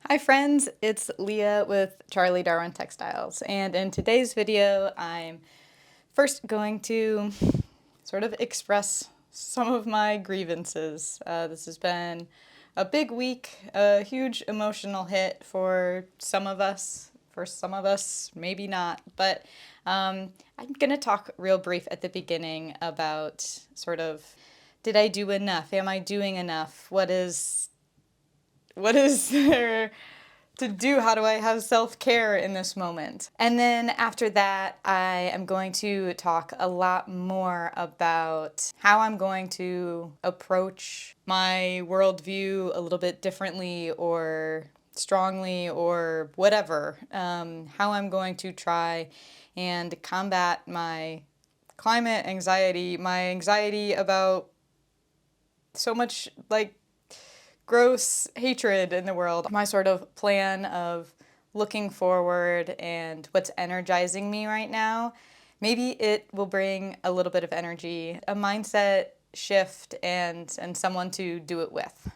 Hi friends, it's Leah with Charlie Darwin Textiles, and in today's video I'm first going to sort of express some of my grievances. This has been a big week, a huge emotional hit for some of us. For some of us, maybe not, but I'm gonna talk real brief at the beginning about sort of, did I do enough? Am I doing enough? What is there to do? How do I have self-care in this moment? And then after that, I am going to talk a lot more about how I'm going to approach my worldview a little bit differently or strongly or whatever. How I'm going to try and combat my climate anxiety, my anxiety about so much like gross hatred in the world. My sort of plan of looking forward and what's energizing me right now. Maybe it will bring a little bit of energy, a mindset shift, and someone to do it with.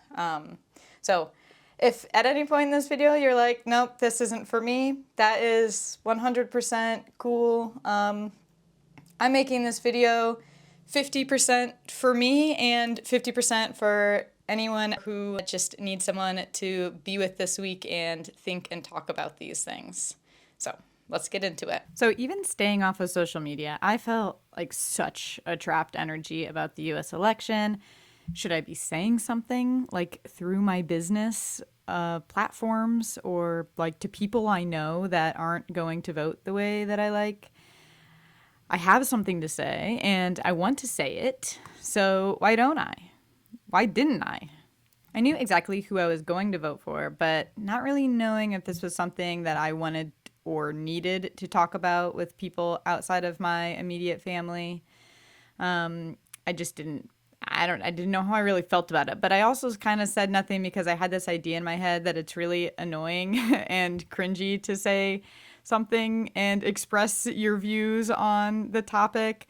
So if at any point in this video you're like, nope, this isn't for me, that is 100% cool. I'm making this video 50% for me and 50% for anyone who just needs someone to be with this week and think and talk about these things. So let's get into it. So even staying off of social media, I felt like such a trapped energy about the US election. Should I be saying something like through my business platforms or like to people I know that aren't going to vote the way that I like? I have something to say and I want to say it. So why don't I? Why didn't I? I knew exactly who I was going to vote for, but not really knowing if this was something that I wanted or needed to talk about with people outside of my immediate family. I just didn't. I didn't know how I really felt about it. But I also kind of said nothing because I had this idea in my head that it's really annoying and cringy to say something and express your views on the topic.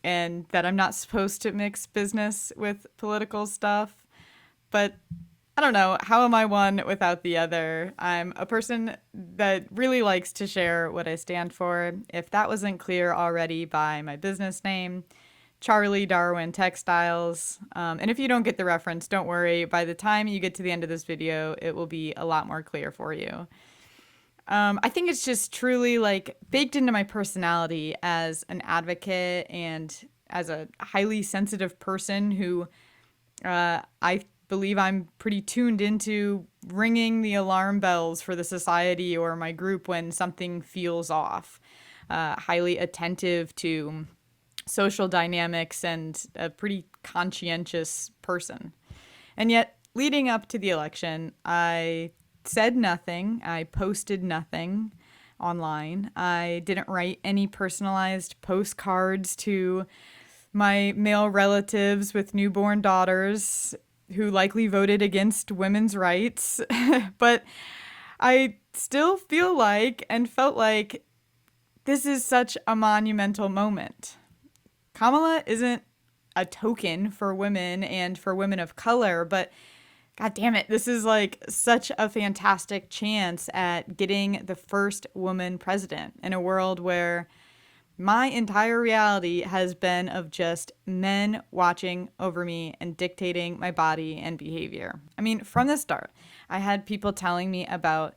And that I'm not supposed to mix business with political stuff. But I don't know. How am I one without the other? I'm a person that really likes to share what I stand for. If that wasn't clear already by my business name, Charlie Darwin Textiles. And if you don't get the reference, don't worry. By the time you get to the end of this video, it will be a lot more clear for you. I think it's just truly like baked into my personality as an advocate and as a highly sensitive person who I believe I'm pretty tuned into ringing the alarm bells for the society or my group when something feels off. Highly attentive to social dynamics and a pretty conscientious person. And yet, leading up to the election, I said nothing. I posted nothing online. I didn't write any personalized postcards to my male relatives with newborn daughters who likely voted against women's rights. But I still feel like and felt like this is such a monumental moment. Kamala isn't a token for women and for women of color, but God damn it, this is like such a fantastic chance at getting the first woman president in a world where my entire reality has been of just men watching over me and dictating my body and behavior. I mean, from the start, I had people telling me about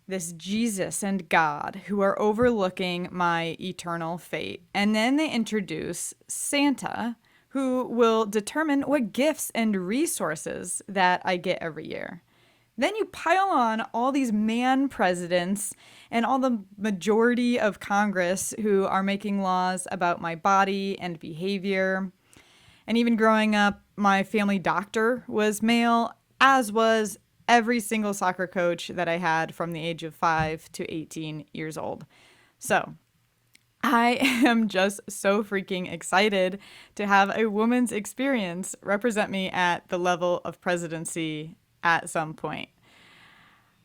this Jesus and God who are overlooking my eternal fate. And then they introduce Santa, who will determine what gifts and resources that I get every year. Then you pile on all these man presidents and all the majority of Congress who are making laws about my body and behavior. And even growing up, my family doctor was male, as was every single soccer coach that I had from the age of 5 to 18 years old. So I am just so freaking excited to have a woman's experience represent me at the level of presidency at some point.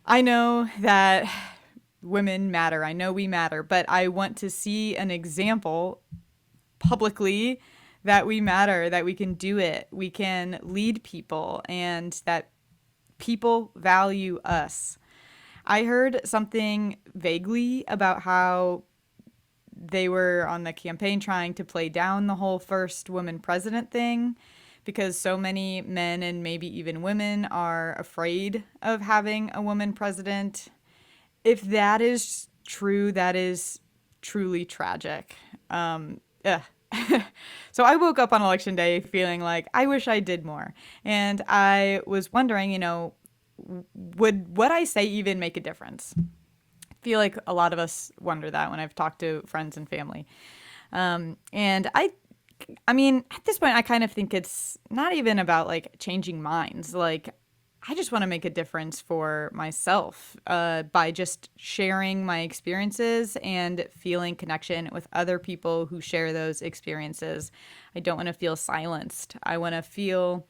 I know that women matter. I know we matter, but I want to see an example publicly that we matter, that we can do it, we can lead people, and that People value us. I heard something vaguely about how they were on the campaign trying to play down the whole first woman president thing because so many men and maybe even women are afraid of having a woman president. If that is true, that is truly tragic. Ugh. So I woke up on election day feeling like I wish I did more. And I was wondering, would what I say even make a difference? I feel like a lot of us wonder that when I've talked to friends and family. And I mean, at this point, I kind of think it's not even about like changing minds. Like, I just want to make a difference for myself by just sharing my experiences and feeling connection with other people who share those experiences. I don't want to feel silenced. I want to feel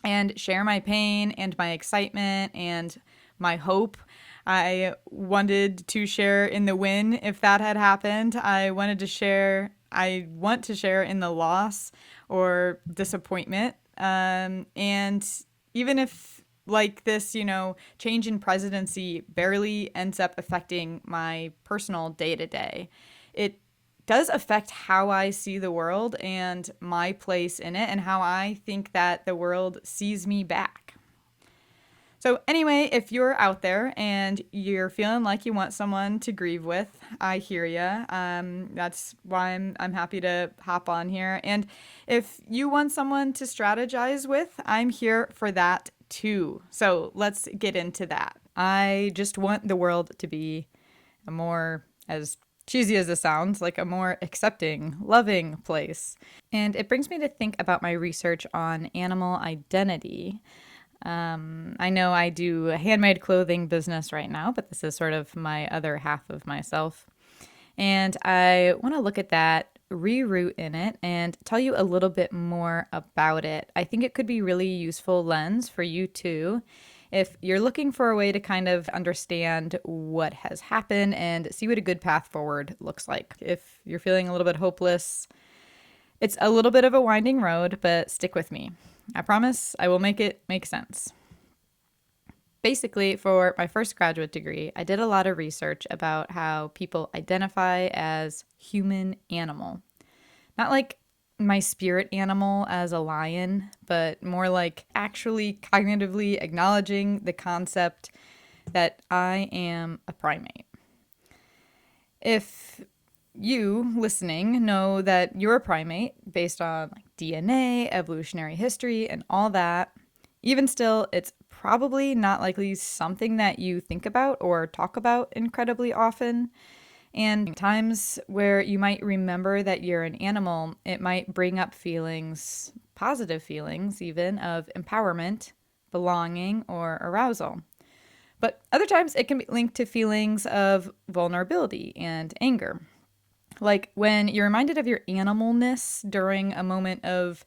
and share my pain and my excitement and my hope. I wanted to share in the win if that had happened. I want to share in the loss or disappointment. And even if, like this, change in presidency barely ends up affecting my personal day to day, it does affect how I see the world and my place in it and how I think that the world sees me back. So, anyway, if you're out there and you're feeling like you want someone to grieve with, I hear ya. That's why I'm happy to hop on here. And if you want someone to strategize with, I'm here for that too. So, let's get into that. I just want the world to be a more, as cheesy as this sounds, like a more accepting, loving place. And it brings me to think about my research on animal identity. I know I do a handmade clothing business right now, but this is sort of my other half of myself. And I want to look at that, reroute in it, and tell you a little bit more about it. I think it could be really useful lens for you too, if you're looking for a way to kind of understand what has happened and see what a good path forward looks like. If you're feeling a little bit hopeless, it's a little bit of a winding road, but stick with me. I promise I will make it make sense. Basically, for my first graduate degree, I did a lot of research about how people identify as human animal. Not like my spirit animal as a lion, but more like actually cognitively acknowledging the concept that I am a primate. If you listening know that you're a primate based on like DNA, evolutionary history, and all that, even still, it's probably not likely something that you think about or talk about incredibly often. And times where you might remember that you're an animal, it might bring up feelings, positive feelings even, of empowerment, belonging, or arousal. But other times it can be linked to feelings of vulnerability and anger. Like when you're reminded of your animalness during a moment of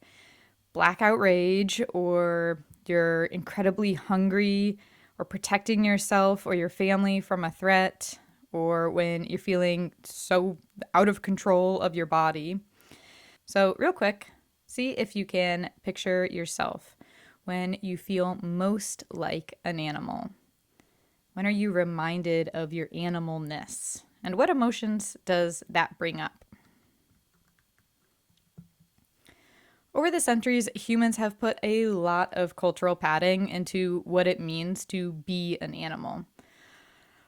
blackout rage, or you're incredibly hungry, or protecting yourself or your family from a threat, or when you're feeling so out of control of your body. So, real quick, see if you can picture yourself when you feel most like an animal. When are you reminded of your animalness? And what emotions does that bring up? Over the centuries, humans have put a lot of cultural padding into what it means to be an animal.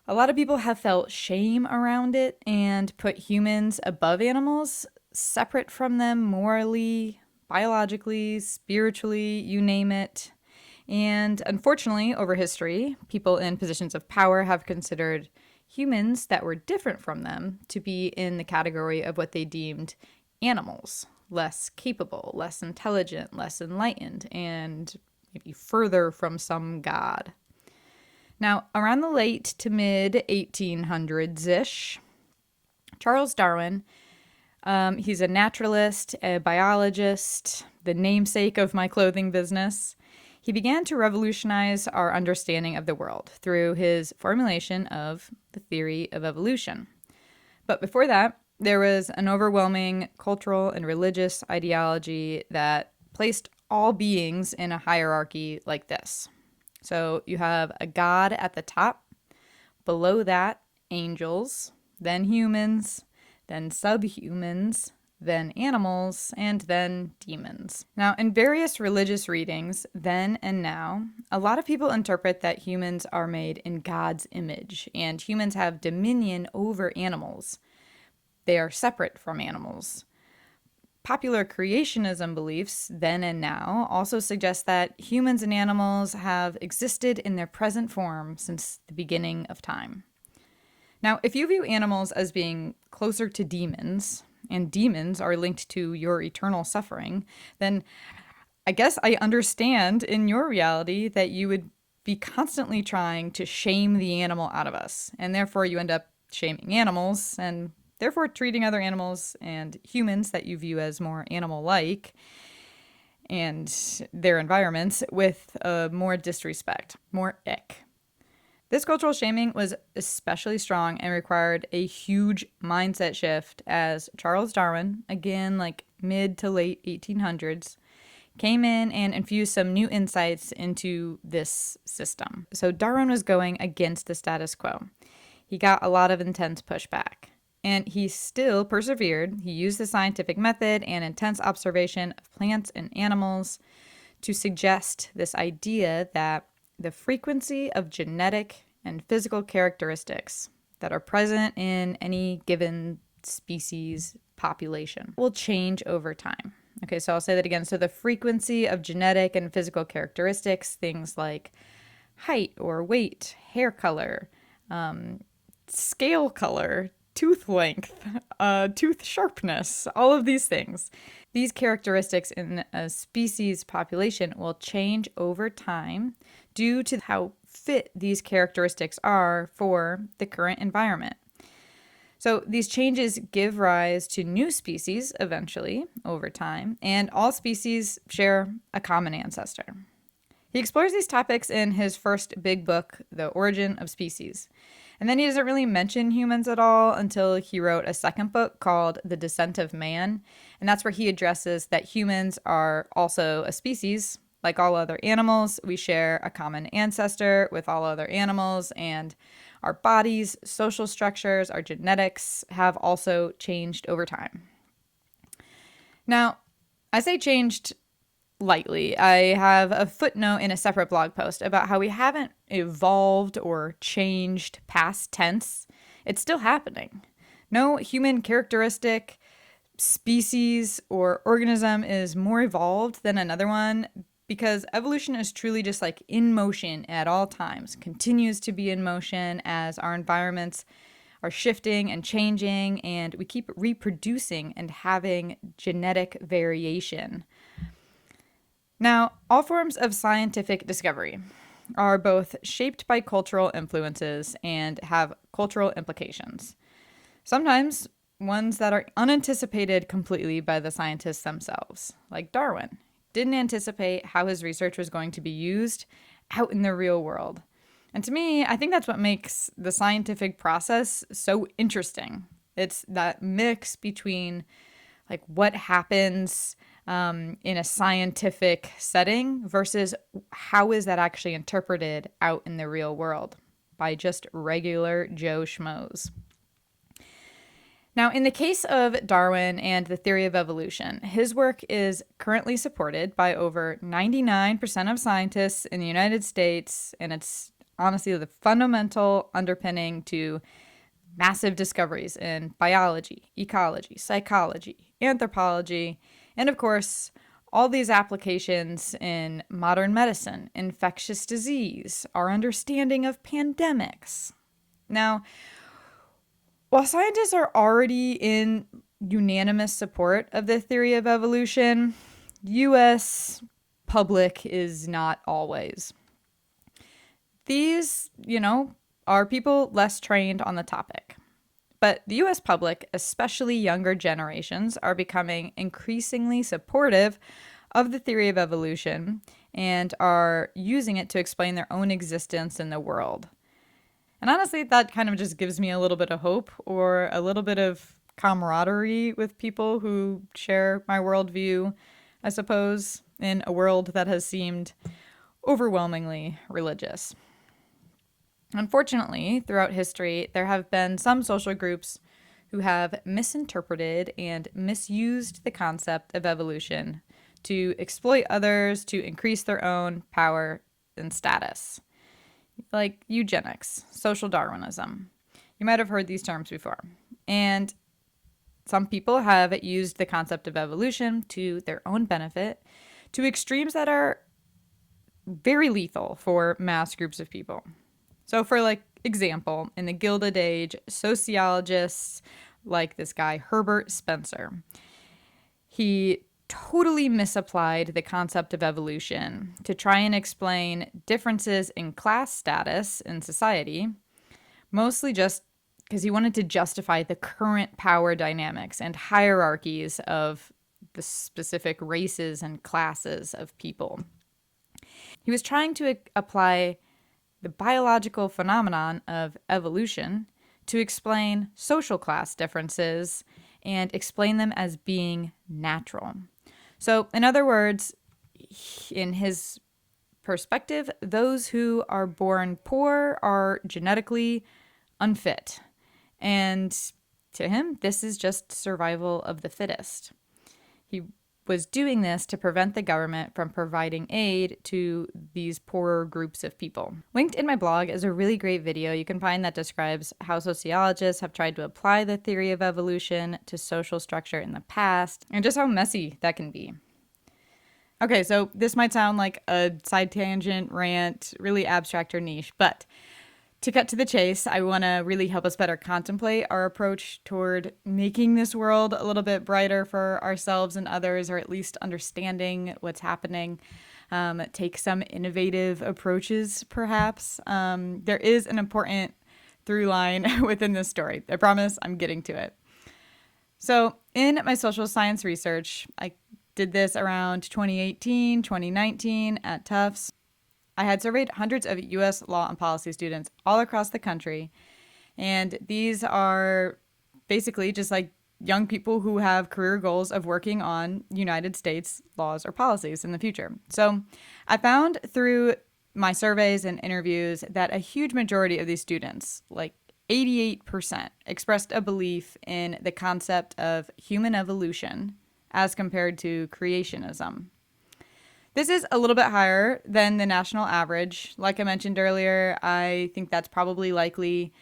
A lot of people have felt shame around it and put humans above animals, separate from them morally, biologically, spiritually, you name it. And unfortunately, over history, people in positions of power have considered humans that were different from them to be in the category of what they deemed animals, less capable, less intelligent, less enlightened, and maybe further from some god. Now, around the late to mid 1800s-ish, Charles Darwin, he's a naturalist, a biologist, the namesake of my clothing business. He began to revolutionize our understanding of the world through his formulation of the theory of evolution. But before that, there was an overwhelming cultural and religious ideology that placed all beings in a hierarchy like this. So you have a god at the top, below that, angels, then humans, then subhumans, then animals, and then demons. Now, in various religious readings, then and now, a lot of people interpret that humans are made in God's image and humans have dominion over animals. They are separate from animals. Popular creationism beliefs, then and now, also suggest that humans and animals have existed in their present form since the beginning of time. Now, if you view animals as being closer to demons, and demons are linked to your eternal suffering, then I guess I understand in your reality that you would be constantly trying to shame the animal out of us, and therefore you end up shaming animals and therefore treating other animals and humans that you view as more animal-like and their environments with more disrespect, more ick. This cultural shaming was especially strong and required a huge mindset shift as Charles Darwin, again like mid to late 1800s, came in and infused some new insights into this system. So Darwin was going against the status quo. He got a lot of intense pushback. And he still persevered. He used the scientific method and intense observation of plants and animals to suggest this idea that the frequency of genetic and physical characteristics that are present in any given species population will change over time. Okay, so I'll say that again. So the frequency of genetic and physical characteristics, things like height or weight, hair color, scale color, tooth length, tooth sharpness, all of these things. These characteristics in a species population will change over time due to how fit these characteristics are for the current environment. So these changes give rise to new species eventually over time, and all species share a common ancestor. He explores these topics in his first big book, The Origin of Species. And then he doesn't really mention humans at all until he wrote a second book called The Descent of Man. And that's where he addresses that humans are also a species. Like all other animals, we share a common ancestor with all other animals, and our bodies, social structures, our genetics have also changed over time. Now, I say changed lightly. I have a footnote in a separate blog post about how we haven't evolved or changed past tense. It's still happening. No human characteristic, species, or organism is more evolved than another one because evolution is truly just like in motion at all times, continues to be in motion as our environments are shifting and changing, and we keep reproducing and having genetic variation. Now, all forms of scientific discovery are both shaped by cultural influences and have cultural implications. Sometimes ones that are unanticipated completely by the scientists themselves, like Darwin. Didn't anticipate how his research was going to be used out in the real world. And to me, I think that's what makes the scientific process so interesting. It's that mix between like what happens in a scientific setting versus how is that actually interpreted out in the real world by just regular Joe Schmoes. Now, in the case of Darwin and the theory of evolution, his work is currently supported by over 99% of scientists in the United States, and it's honestly the fundamental underpinning to massive discoveries in biology, ecology, psychology, anthropology, and of course, all these applications in modern medicine, infectious disease, our understanding of pandemics. Now, while scientists are already in unanimous support of the theory of evolution, US public is not always. These, are people less trained on the topic. But the US public, especially younger generations, are becoming increasingly supportive of the theory of evolution and are using it to explain their own existence in the world. And honestly, that kind of just gives me a little bit of hope or a little bit of camaraderie with people who share my worldview, I suppose, in a world that has seemed overwhelmingly religious. Unfortunately, throughout history, there have been some social groups who have misinterpreted and misused the concept of evolution to exploit others to increase their own power and status, like eugenics, social Darwinism. You might have heard these terms before. And some people have used the concept of evolution to their own benefit to extremes that are very lethal for mass groups of people. So, for example, in the Gilded Age, sociologists like this guy Herbert Spencer, he totally misapplied the concept of evolution to try and explain differences in class status in society, mostly just because he wanted to justify the current power dynamics and hierarchies of the specific races and classes of people. He was trying to apply the biological phenomenon of evolution to explain social class differences and explain them as being natural. So, in other words, in his perspective, those who are born poor are genetically unfit. And to him, this is just survival of the fittest. He was doing this to prevent the government from providing aid to these poorer groups of people. Linked in my blog is a really great video you can find that describes how sociologists have tried to apply the theory of evolution to social structure in the past, and just how messy that can be. Okay, so this might sound like a side tangent, rant, really abstract or niche, but to cut to the chase, I want to really help us better contemplate our approach toward making this world a little bit brighter for ourselves and others, or at least understanding what's happening. Take some innovative approaches, perhaps. There is an important through line within this story. I promise I'm getting to it. So, in my social science research, I did this around 2018, 2019 at Tufts. I had surveyed hundreds of U.S. law and policy students all across the country, and these are basically just like young people who have career goals of working on United States laws or policies in the future. So I found through my surveys and interviews that a huge majority of these students, like 88%, expressed a belief in the concept of human evolution as compared to creationism. This is a little bit higher than the national average. Like I mentioned earlier, I think that's probably likely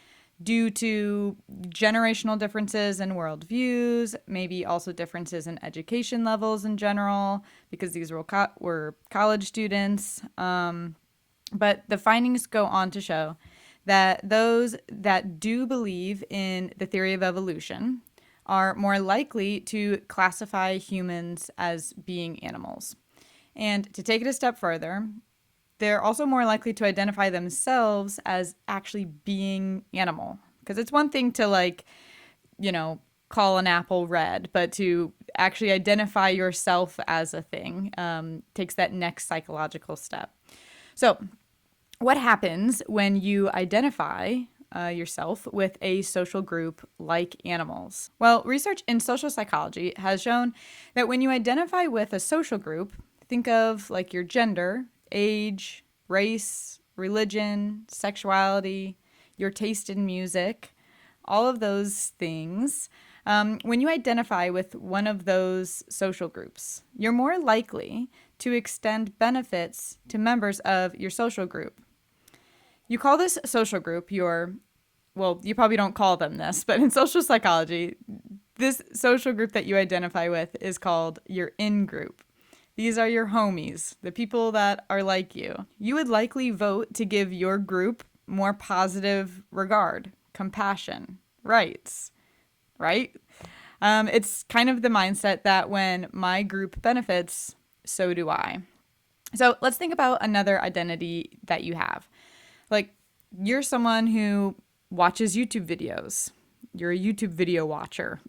due to generational differences in worldviews, maybe also differences in education levels in general, because these were college students. But the findings go on to show that those that do believe in the theory of evolution are more likely to classify humans as being animals. And to take it a step further, they're also more likely to identify themselves as actually being animal. Because it's one thing to call an apple red, but to actually identify yourself as a thing takes that next psychological step. So what happens when you identify yourself with a social group like animals? Well, research in social psychology has shown that when you identify with a social group, think of like your gender, age, race, religion, sexuality, your taste in music, all of those things. When you identify with one of those social groups, you're more likely to extend benefits to members of your social group. You call this social group you probably don't call them this, but in social psychology, this social group that you identify with is called your in-group. These are your homies, the people that are like you. You would likely vote to give your group more positive regard, compassion, rights, right? It's kind of the mindset that when my group benefits, so do I. So let's think about another identity that you have. Like, you're someone who watches YouTube videos. You're a YouTube video watcher.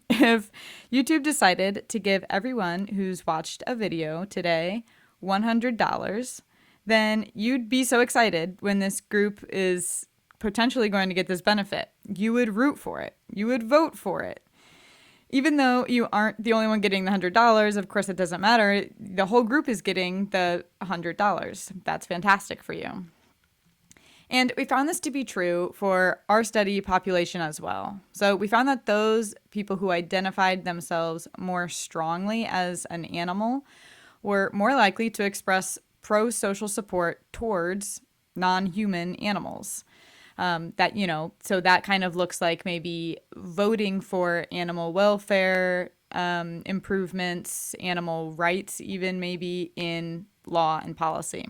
If YouTube decided to give everyone who's watched a video today $100, then you'd be so excited when this group is potentially going to get this benefit. You would root for it. You would vote for it. even though you aren't the only one getting the $100, of course, it doesn't matter. The whole group is getting the $100. That's fantastic for you. And we found this to be true for our study population as well. So we found that those people who identified themselves more strongly as an animal were more likely to express pro-social support towards non-human animals. So that kind of looks like maybe voting for animal welfare improvements, animal rights, even maybe in law and policy.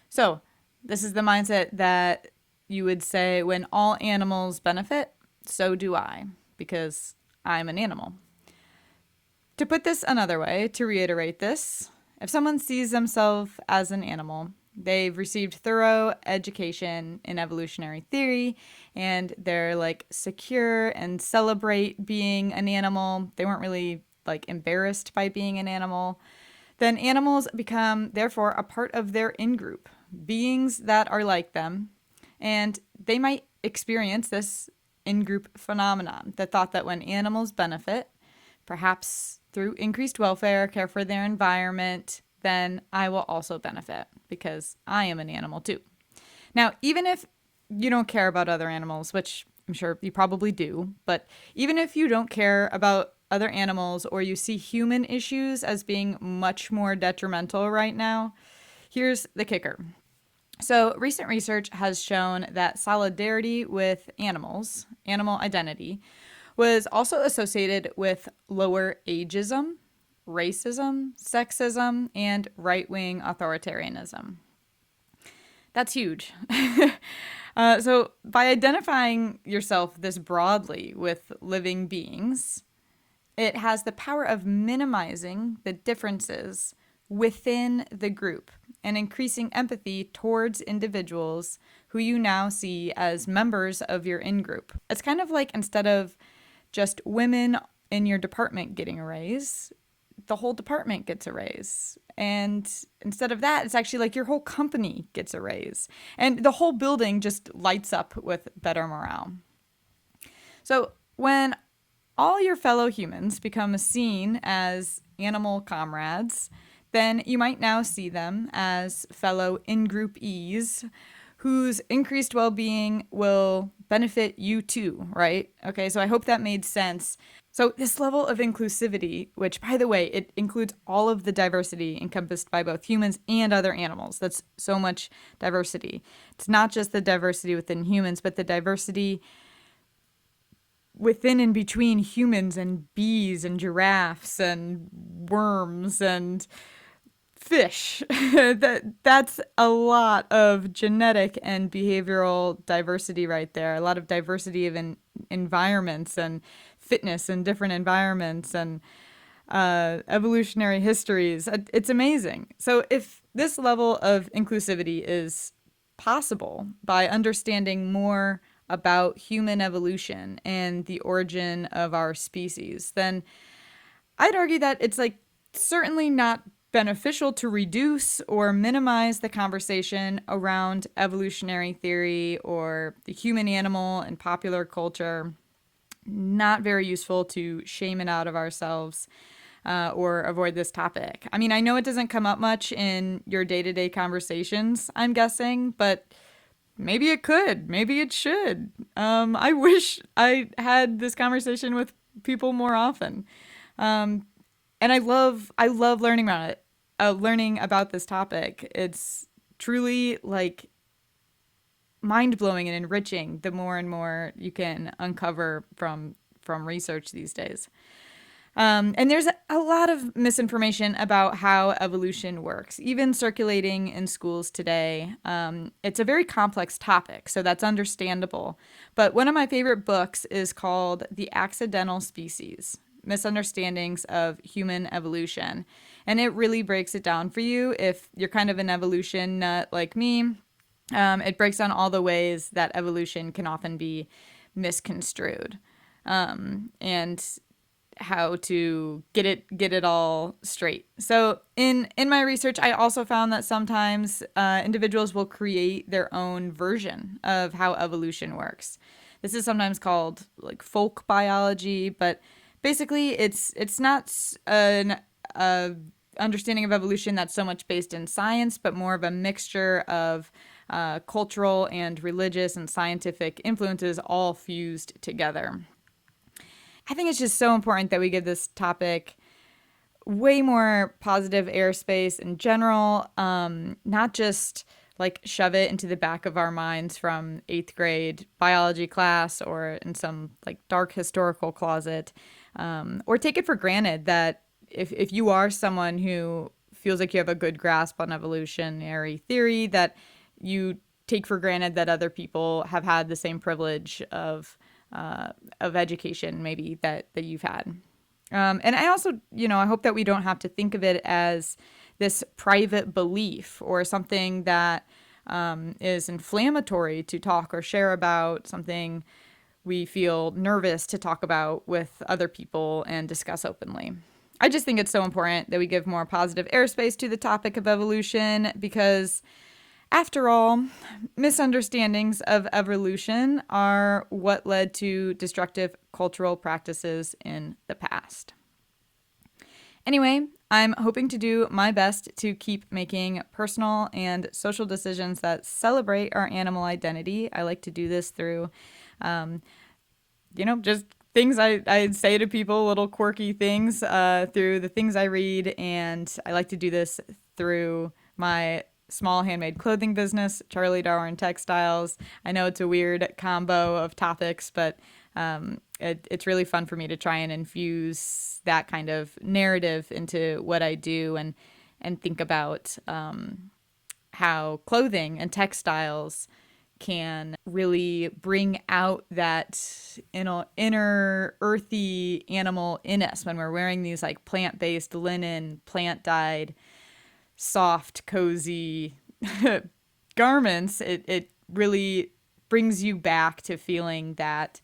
So this is the mindset that you would say when all animals benefit, so do I, because I'm an animal. To put this another way, to reiterate this, if someone sees themselves as an animal, they've received thorough education in evolutionary theory and they're like secure and celebrate being an animal. They weren't really like embarrassed by being an animal. Then animals become therefore a part of their in-group, beings that are like them, and they might experience this in-group phenomenon, the thought that when animals benefit, perhaps through increased welfare, care for their environment, then I will also benefit because I am an animal too. Now, even if you don't care about other animals, which I'm sure you probably do, but even if you don't care about other animals or you see human issues as being much more detrimental right now, here's the kicker. So, recent research has shown that solidarity with animals, animal identity, was also associated with lower ageism, racism, sexism, and right-wing authoritarianism. That's huge. So by identifying yourself this broadly with living beings, it has the power of minimizing the differences within the group and increasing empathy towards individuals who you now see as members of your in-group. It's kind of like instead of just women in your department getting a raise, the whole department gets a raise. And instead of that, it's actually like your whole company gets a raise. And the whole building just lights up with better morale. So when all your fellow humans become seen as animal comrades, then you might now see them as fellow in-groupees whose increased well-being will benefit you too, right? Okay, so I hope that made sense. So this level of inclusivity, which by the way, it includes all of the diversity encompassed by both humans and other animals. That's so much diversity. It's not just the diversity within humans, but the diversity within and between humans and bees and giraffes and worms and fish. That's a lot of genetic and behavioral diversity right there. A lot of diversity of environments and fitness in different environments and evolutionary histories. It's amazing. So if this level of inclusivity is possible by understanding more about human evolution and the origin of our species, then I'd argue that it's like certainly not beneficial to reduce or minimize the conversation around evolutionary theory or the human animal and popular culture. Not very useful to shame it out of ourselves or avoid this topic. I mean, I know it doesn't come up much in your day-to-day conversations, I'm guessing, but maybe it could. Maybe it should. I wish I had this conversation with people more often. And I love learning about it, learning about this topic. It's truly like mind-blowing and enriching the more and more you can uncover from research these days. And there's a lot of misinformation about how evolution works, even circulating in schools today. It's a very complex topic, so that's understandable. But one of my favorite books is called The Accidental Species: Misunderstandings of Human Evolution. And it really breaks it down for you if you're kind of an evolution nut like me. It breaks down all the ways that evolution can often be misconstrued, and how to get it all straight. So in my research, I also found that sometimes individuals will create their own version of how evolution works. This is sometimes called like folk biology, but Basically, it's not an understanding of evolution that's so much based in science, but more of a mixture of cultural and religious and scientific influences all fused together. I think it's just so important that we give this topic way more positive airspace in general, not just like shove it into the back of our minds from eighth grade biology class or in some like dark historical closet, or take it for granted that if you are someone who feels like you have a good grasp on evolutionary theory, that you take for granted that other people have had the same privilege of education maybe that you've had. And I also, I hope that we don't have to think of it as this private belief or something that is inflammatory to talk or share about, something we feel nervous to talk about with other people and discuss openly. I just think it's so important that we give more positive airspace to the topic of evolution because, after all, misunderstandings of evolution are what led to destructive cultural practices in the past. Anyway, I'm hoping to do my best to keep making personal and social decisions that celebrate our animal identity. I like to do this through, just things I say to people, little quirky things through the things I read. And I like to do this through my small handmade clothing business, Charlie Darwin Textiles. I know it's a weird combo of topics, but it's really fun for me to try and infuse that kind of narrative into what I do and think about how clothing and textiles can really bring out that inner earthy animal in us when we're wearing these like plant-based linen, plant-dyed, soft, cozy garments. It really brings you back to feeling that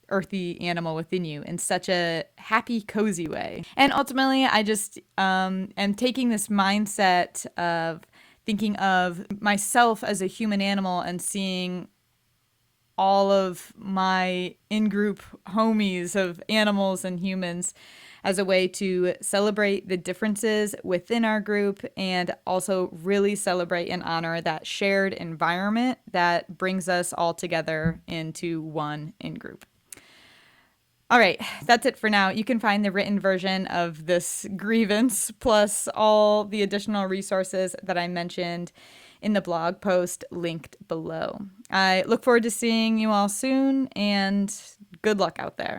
earthy animal within you in such a happy, cozy way. And ultimately, I just am taking this mindset of thinking of myself as a human animal and seeing all of my in-group homies of animals and humans as a way to celebrate the differences within our group and also really celebrate and honor that shared environment that brings us all together into one in-group. All right, that's it for now. You can find the written version of this grievance plus all the additional resources that I mentioned in the blog post linked below. I look forward to seeing you all soon, and good luck out there.